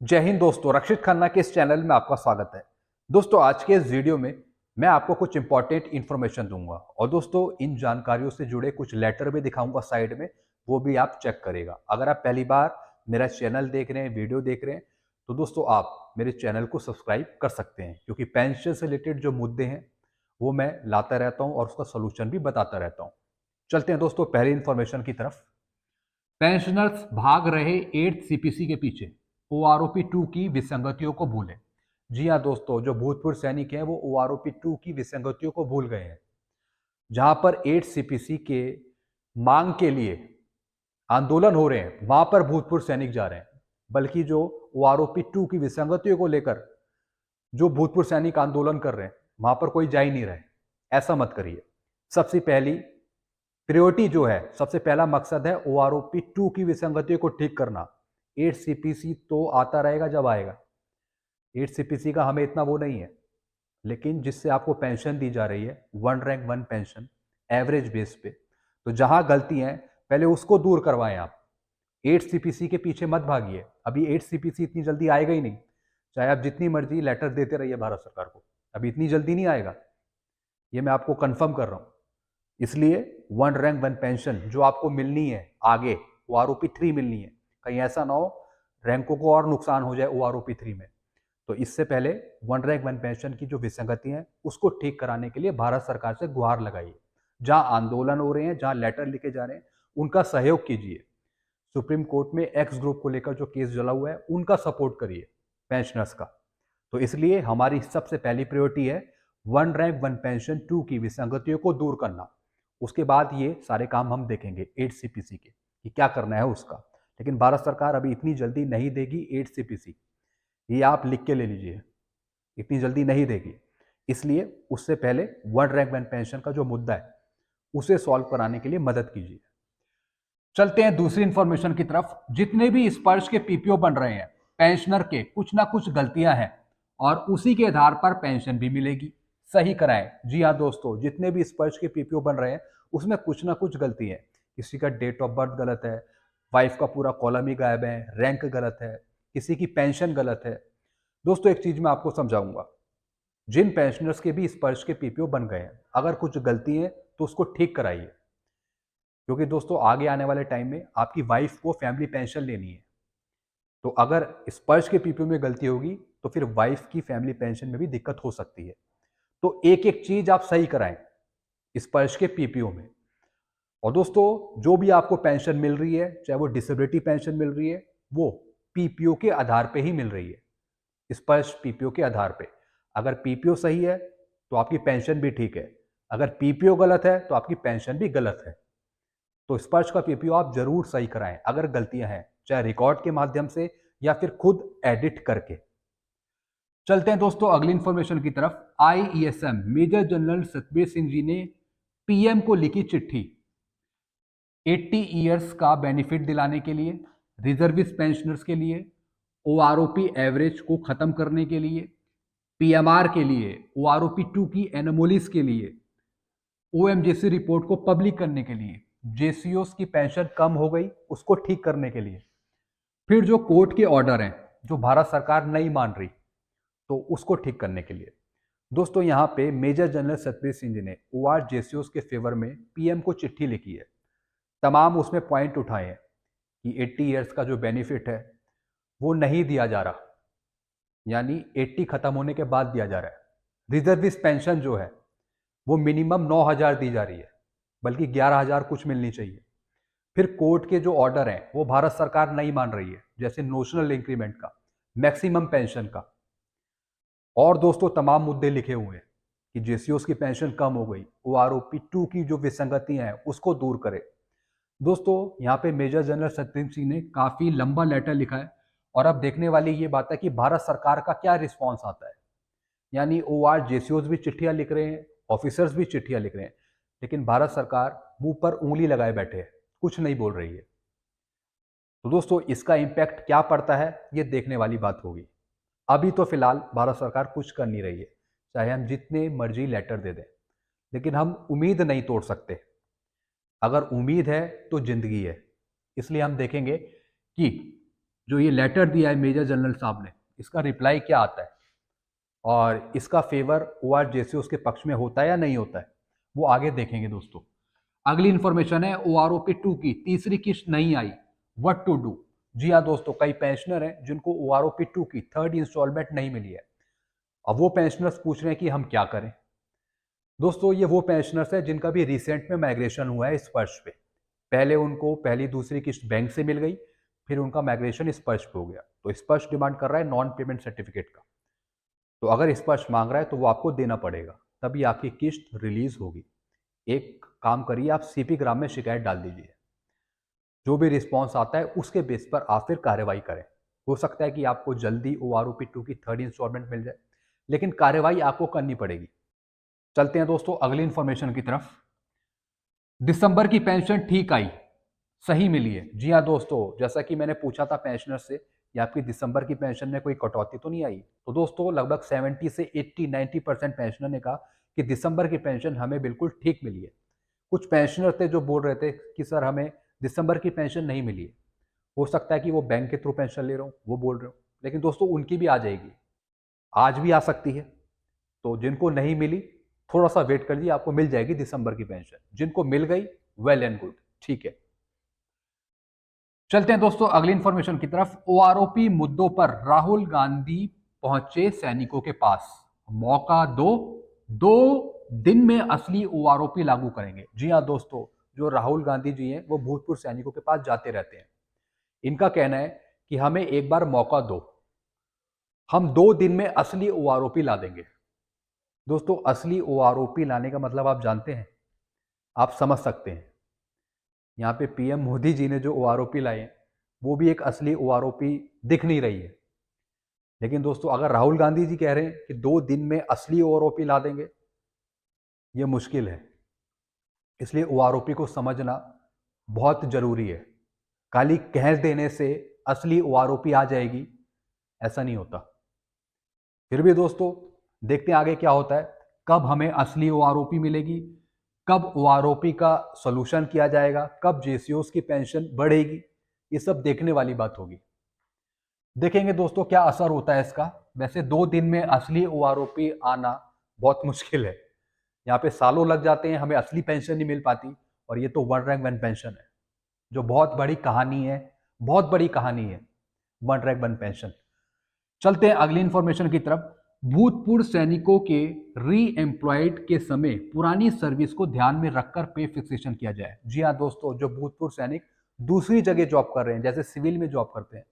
जय हिंद दोस्तों, रक्षित खन्ना के इस चैनल में आपका स्वागत है। दोस्तों, आज के इस वीडियो में मैं आपको कुछ इंपॉर्टेंट इन्फॉर्मेशन दूंगा और दोस्तों इन जानकारियों से जुड़े कुछ लेटर भी दिखाऊंगा साइड में, वो भी आप चेक करेगा। अगर आप पहली बार मेरा चैनल देख रहे हैं, वीडियो देख रहे हैं, तो दोस्तों आप मेरे चैनल को सब्सक्राइब कर सकते हैं, क्योंकि पेंशन से रिलेटेड जो मुद्दे हैं वो मैं लाता रहता हूँ और उसका सोल्यूशन भी बताता रहता हूँ। चलते हैं दोस्तों पहली इन्फॉर्मेशन की तरफ। पेंशनर्स भाग रहे 8th सीपीसी के पीछे, ओआरओपी 2 की विसंगतियों को भूलें। जी हाँ दोस्तों, जो भूतपूर्व सैनिक हैं वो ओआरओपी 2 की विसंगतियों को भूल गए हैं। जहां पर 8th सीपीसी के मांग के लिए आंदोलन हो रहे हैं, वहां पर भूतपूर्व सैनिक जा रहे हैं, बल्कि जो ओआरओपी 2 की विसंगतियों को लेकर जो भूतपूर्व सैनिक आंदोलन कर रहे हैं, वहां पर कोई जा ही नहीं रहे। ऐसा मत करिए। सबसे पहली प्रायोरिटी जो है, सबसे पहला मकसद है ओआरओपी 2 की विसंगतियों को ठीक करना। 8 सीपीसी तो आता रहेगा जब आएगा। 8 सीपीसी का हमें इतना वो नहीं है, लेकिन जिससे आपको पेंशन दी जा रही है, 1 रैंक 1 पेंशन एवरेज बेस पे, तो जहां गलती है पहले उसको दूर करवाएं आप। 8 सीपीसी के पीछे मत भागिए। अभी 8 सीपीसी इतनी जल्दी आएगा ही नहीं, चाहे आप जितनी मर्जी लेटर देते रहिए भारत सरकार को, अभी इतनी जल्दी नहीं आएगा। ये मैं आपको कंफर्म कर रहा हूं। इसलिए 1 रैंक 1 पेंशन जो आपको मिलनी है आगे, वो आरओपी 3 मिलनी है। कहीं ऐसा ना हो रैंकों को और नुकसान हो जाए वो आरओपी 3 में। तो इससे पहले 1 रैंक 1 पेंशन की जो विसंगति है उसको ठीक कराने के लिए भारत सरकार से गुहार लगाइए। जहां आंदोलन हो रहे हैं, जहां लेटर लिखे जा रहे हैं, उनका सहयोग कीजिए। सुप्रीम कोर्ट में एक्स ग्रुप को लेकर जो केस जला हुआ है, उनका सपोर्ट करिए पेंशनर्स का। तो इसलिए हमारी सबसे पहली प्रायोरिटी है 1 रैंक 1 पेंशन 2 की विसंगतियों को दूर करना। उसके बाद ये सारे काम हम देखेंगे 8 सीपीसी के कि क्या करना है उसका। लेकिन भारत सरकार अभी इतनी जल्दी नहीं देगी 8 सीपीसी, ये आप लिख के ले लीजिए, इतनी जल्दी नहीं देगी। इसलिए उससे पहले 1 रैंक 1 पेंशन का जो मुद्दा है उसे सॉल्व कराने के लिए मदद कीजिए। चलते हैं दूसरी इंफॉर्मेशन की तरफ। जितने भी स्पर्श के पीपीओ बन रहे हैं, पेंशनर के कुछ ना कुछ गलतियां हैं और उसी के आधार पर पेंशन भी मिलेगी। सही कराएं। जी हाँ दोस्तों, जितने भी स्पर्श के पीपीओ बन रहे हैं उसमें कुछ ना कुछ गलती है। किसी का डेट ऑफ बर्थ गलत है, वाइफ का पूरा कॉलम ही गायब है, रैंक गलत है, किसी की पेंशन गलत है। दोस्तों एक चीज मैं आपको समझाऊंगा, जिन पेंशनर्स के भी स्पर्श के पीपीओ बन गए हैं, अगर कुछ गलती है तो उसको ठीक कराइए। क्योंकि दोस्तों आगे आने वाले टाइम में आपकी वाइफ को फैमिली पेंशन लेनी है, तो अगर स्पर्श के पीपीओ में गलती होगी तो फिर वाइफ की फैमिली पेंशन में भी दिक्कत हो सकती है। तो एक एक चीज आप सही कराएं स्पर्श के पीपीओ में। और दोस्तों जो भी आपको पेंशन मिल रही है, चाहे वो डिसेबिलिटी पेंशन मिल रही है, वो पीपीओ के आधार पे ही मिल रही है, स्पर्श पीपीओ के आधार पे। अगर पीपीओ सही है तो आपकी पेंशन भी ठीक है, अगर पीपीओ गलत है तो आपकी पेंशन भी गलत है। तो स्पर्श का पीपीओ आप जरूर सही कराएं अगर गलतियां हैं, चाहे रिकॉर्ड के माध्यम से या फिर खुद एडिट करके। चलते हैं दोस्तों अगली इंफॉर्मेशन की तरफ। आईईएसएम मेजर जनरल सतबीर सिंह जी ने पीएम को लिखी चिट्ठी 80 ईयर्स का बेनिफिट दिलाने के लिए, रिजर्विस्ट पेंशनर्स के लिए, ओआरओपी एवरेज को खत्म करने के लिए, पीएमआर के लिए, ओआरओपी 2 की एनोमोलीज के लिए, ओएमजेसी रिपोर्ट को पब्लिक करने के लिए, जेसीओस की पेंशन कम हो गई उसको ठीक करने के लिए, फिर जो कोर्ट के ऑर्डर हैं जो भारत सरकार नहीं मान रही तो उसको ठीक करने के लिए। दोस्तों यहाँ पे मेजर जनरल सतबीर सिंह जी ने ओआर जेसीओस के फेवर में पीएम को चिट्ठी लिखी है। तमाम उसमें पॉइंट उठाए हैं कि 80 ईयर्स का जो बेनिफिट है वो नहीं दिया जा रहा, यानी 80 खत्म होने के बाद दिया जा रहा है। रिजर्विस्ट पेंशन जो है वो मिनिमम 9,000 दी जा रही है, बल्कि 11,000 कुछ मिलनी चाहिए। फिर कोर्ट के जो ऑर्डर हैं वो भारत सरकार नहीं मान रही है, जैसे नोशनल इंक्रीमेंट का, मैक्सिमम पेंशन का। और दोस्तों तमाम मुद्दे लिखे हुए हैं कि जेसीओस की पेंशन कम हो गई, ओआरओपी 2 की जो विसंगतियां हैं उसको दूर करे। दोस्तों यहाँ पे मेजर जनरल सत्येंद्र सिंह ने काफी लंबा लेटर लिखा है और अब देखने वाली ये बात है कि भारत सरकार का क्या रिस्पॉन्स आता है। यानी ओआर जेसीओस भी चिट्ठियां लिख रहे हैं, ऑफिसर्स भी चिट्ठियां लिख रहे हैं, लेकिन भारत सरकार मुंह पर उंगली लगाए बैठे है, कुछ नहीं बोल रही है। तो दोस्तों इसका इम्पैक्ट क्या पड़ता है ये देखने वाली बात होगी। अभी तो फिलहाल भारत सरकार कुछ कर नहीं रही है, चाहे हम जितने मर्जी लेटर दे दें, लेकिन हम उम्मीद नहीं तोड़ सकते। अगर उम्मीद है तो जिंदगी है। इसलिए हम देखेंगे कि जो ये लेटर दिया है मेजर जनरल साहब ने, इसका रिप्लाई क्या आता है और इसका फेवर ORJC उसके पक्ष में होता है या नहीं होता है, वो आगे देखेंगे दोस्तों। अगली इंफॉर्मेशन है OROP 2 की तीसरी किस्त नहीं आई, व्हाट टू डू। जी हाँ दोस्तों, कई पेंशनर हैं जिनको OROP 2 की थर्ड इंस्टॉलमेंट नहीं मिली है। अब वो पेंशनर्स पूछ रहे हैं कि हम क्या करें। दोस्तों ये वो पेंशनर्स हैं जिनका भी रिसेंट में माइग्रेशन हुआ है स्पर्श पे। पहले उनको पहली दूसरी किस्त बैंक से मिल गई, फिर उनका माइग्रेशन स्पर्श पे हो गया, तो स्पर्श डिमांड कर रहा है नॉन पेमेंट सर्टिफिकेट का। तो अगर स्पर्श मांग रहा है तो वो आपको देना पड़ेगा, तभी आपकी किस्त रिलीज होगी। एक काम करिए, आप CP ग्राम में शिकायत डाल दीजिए। जो भी रिस्पॉन्स आता है उसके बेस पर आप फिर कार्रवाई करें। हो सकता है कि आपको जल्दी OROP 2 की थर्ड इंस्टॉलमेंट मिल जाए, लेकिन कार्रवाई आपको करनी पड़ेगी। चलते हैं दोस्तों अगली इंफॉर्मेशन की तरफ। दिसंबर की पेंशन ठीक आई, सही मिली है। जी हाँ दोस्तों, जैसा कि मैंने पूछा था पेंशनर से कि आपकी दिसंबर की पेंशन में कोई कटौती तो नहीं आई, तो दोस्तों लगभग 70 से 80-90% पेंशनर ने कहा कि दिसंबर की पेंशन हमें बिल्कुल ठीक मिली है। कुछ पेंशनर थे जो बोल रहे थे कि सर हमें दिसंबर की पेंशन नहीं मिली है। हो सकता है कि वो बैंक के थ्रू पेंशन ले रहे हो, वो बोल रहे हो, लेकिन दोस्तों उनकी भी आ जाएगी, आज भी आ सकती है। तो जिनको नहीं मिली थोड़ा सा वेट कर लीजिए, आपको मिल जाएगी दिसंबर की पेंशन। जिनको मिल गई वेल एंड गुड, ठीक है। चलते हैं दोस्तों अगली इंफॉर्मेशन की तरफ। OROP मुद्दों पर राहुल गांधी पहुंचे सैनिकों के पास, मौका दो, 2 दिन में असली OROP लागू करेंगे। जी हाँ दोस्तों, जो राहुल गांधी जी हैं वो भूतपूर्व सैनिकों के पास जाते रहते हैं। इनका कहना है कि हमें एक बार मौका दो, हम 2 दिन में असली OROP ला देंगे। दोस्तों असली OROP लाने का मतलब आप जानते हैं, आप समझ सकते हैं। यहाँ पे PM मोदी जी ने जो OROP लाए हैं वो भी एक असली OROP दिख नहीं रही है। लेकिन दोस्तों अगर राहुल गांधी जी कह रहे हैं कि 2 दिन में असली OROP ला देंगे, ये मुश्किल है। इसलिए OROP को समझना बहुत जरूरी है। खाली कह देने से असली OROP आ जाएगी, ऐसा नहीं होता। फिर भी दोस्तों देखते हैं आगे क्या होता है, कब हमें असली OROP मिलेगी, कब OROP का सॉल्यूशन किया जाएगा, कब JCOs की पेंशन बढ़ेगी, ये सब देखने वाली बात होगी। देखेंगे दोस्तों क्या असर होता है इसका। वैसे 2 दिन में असली OROP आना बहुत मुश्किल है। यहाँ पे सालों लग जाते हैं, हमें असली पेंशन नहीं मिल पाती, और ये तो 1 रैंक 1 पेंशन है, जो बहुत बड़ी कहानी है, बहुत बड़ी कहानी है 1 रैंक 1 पेंशन। चलते हैं अगली इंफॉर्मेशन की तरफ। भूतपूर्व सैनिकों के री एम्प्लॉयड के समय पुरानी सर्विस को ध्यान में रखकर पे फिक्सेशन किया जाए। जी हाँ दोस्तों, जो भूतपूर्व सैनिक दूसरी जगह जॉब कर रहे हैं, जैसे सिविल में जॉब करते हैं,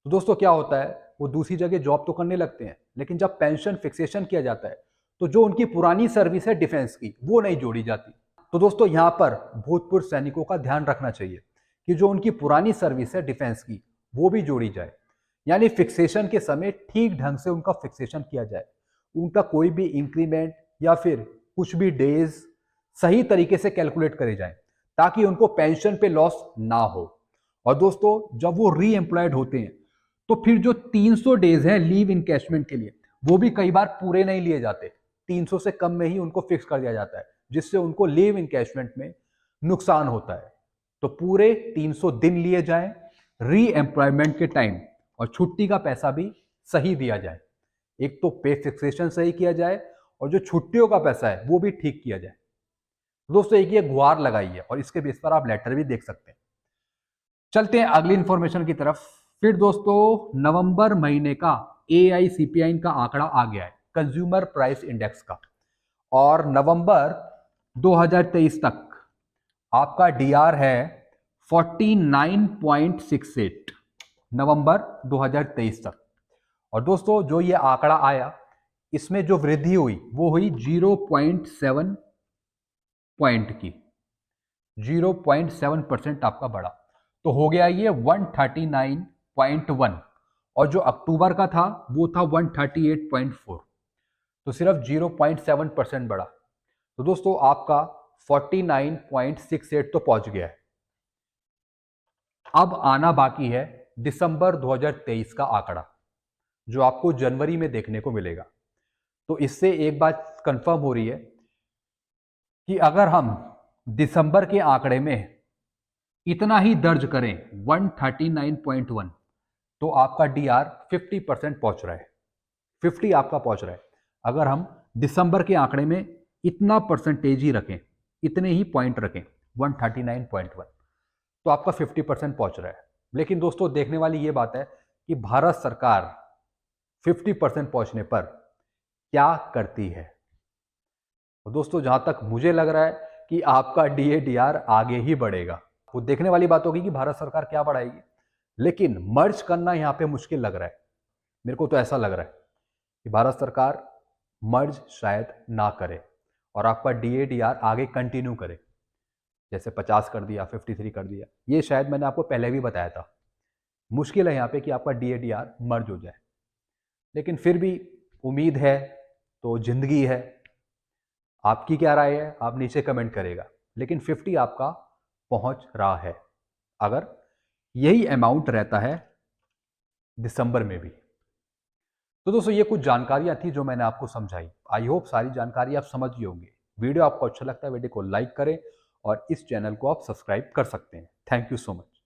तो दोस्तों क्या होता है, वो दूसरी जगह जॉब तो करने लगते हैं, लेकिन जब पेंशन फिक्सेशन किया जाता है तो जो उनकी पुरानी सर्विस है डिफेंस की, वो नहीं जोड़ी जाती। तो दोस्तों यहाँ पर भूतपूर्व सैनिकों का ध्यान रखना चाहिए कि जो उनकी पुरानी सर्विस है डिफेंस की, वो भी जोड़ी जाए। यानी फिक्सेशन के समय ठीक ढंग से उनका फिक्सेशन किया जाए, उनका कोई भी इंक्रीमेंट या फिर कुछ भी डेज सही तरीके से कैलकुलेट करे जाए, ताकि उनको पेंशन पे लॉस ना हो। और दोस्तों जब वो री एम्प्लॉयड होते हैं तो फिर जो 300 डेज है लीव इनकैशमेंट के लिए, वो भी कई बार पूरे नहीं लिए जाते, 300 से कम में ही उनको फिक्स कर दिया जाता है, जिससे उनको लीव इनकैशमेंट में नुकसान होता है। तो पूरे 300 दिन लिए जाएं री एम्प्लॉयमेंट के टाइम, और छुट्टी का पैसा भी सही दिया जाए। एक तो पे फिक्सेशन सही किया जाए और जो छुट्टियों का पैसा है वो भी ठीक किया जाए। दोस्तों एक ये गुहार लगाई है और इसके बेस पर आप लेटर भी देख सकते हैं। चलते हैं अगली इंफॉर्मेशन की तरफ। फिर दोस्तों नवंबर महीने का AICPI का आंकड़ा आ गया है, कंज्यूमर प्राइस इंडेक्स का, और नवंबर 2023 तक आपका DR है 49.68 नवंबर 2023 तक। और दोस्तों जो ये आंकड़ा आया, इसमें जो वृद्धि हुई वो हुई 0.7 पॉइंट की, 0.7% आपका बढ़ा, तो हो गया ये 139.1, और जो अक्टूबर का था वो था 138.4, तो सिर्फ 0.7% बढ़ा। तो दोस्तों आपका 49.68 तो पहुंच गया है। अब आना बाकी है दिसंबर 2023 का आंकड़ा, जो आपको जनवरी में देखने को मिलेगा। तो इससे एक बात कंफर्म हो रही है कि अगर हम दिसंबर के आंकड़े में इतना ही दर्ज करें 139.1, तो आपका DR 50% पहुंच रहा है, 50 आपका पहुंच रहा है। अगर हम दिसंबर के आंकड़े में इतना परसेंटेज ही रखें, इतने ही पॉइंट रखें 139.1, तो आपका 50% पहुंच रहा है। लेकिन दोस्तों देखने वाली ये बात है कि भारत सरकार 50% पहुंचने पर क्या करती है। तो दोस्तों जहां तक मुझे लग रहा है कि आपका DADR आगे ही बढ़ेगा। वो देखने वाली बात होगी कि भारत सरकार क्या बढ़ाएगी, लेकिन मर्ज करना यहां पे मुश्किल लग रहा है। मेरे को तो ऐसा लग रहा है कि भारत सरकार मर्ज शायद ना करे और आपका DADR आगे कंटिन्यू करे, जैसे 50 कर दिया, 53 कर दिया। ये शायद मैंने आपको पहले भी बताया था। मुश्किल है यहाँ पे कि आपका DADR मर्ज हो जाए, लेकिन फिर भी उम्मीद है तो जिंदगी है। आपकी क्या राय है आप नीचे कमेंट करेगा, लेकिन 50 आपका पहुंच रहा है अगर यही अमाउंट रहता है दिसंबर में भी। तो दोस्तों ये कुछ जानकारियां थी जो मैंने आपको समझाई। आई होप सारी जानकारी आप समझ गए होंगे। वीडियो आपको अच्छा लगता है वीडियो को लाइक करें और इस चैनल को आप सब्सक्राइब कर सकते हैं। Thank you so much.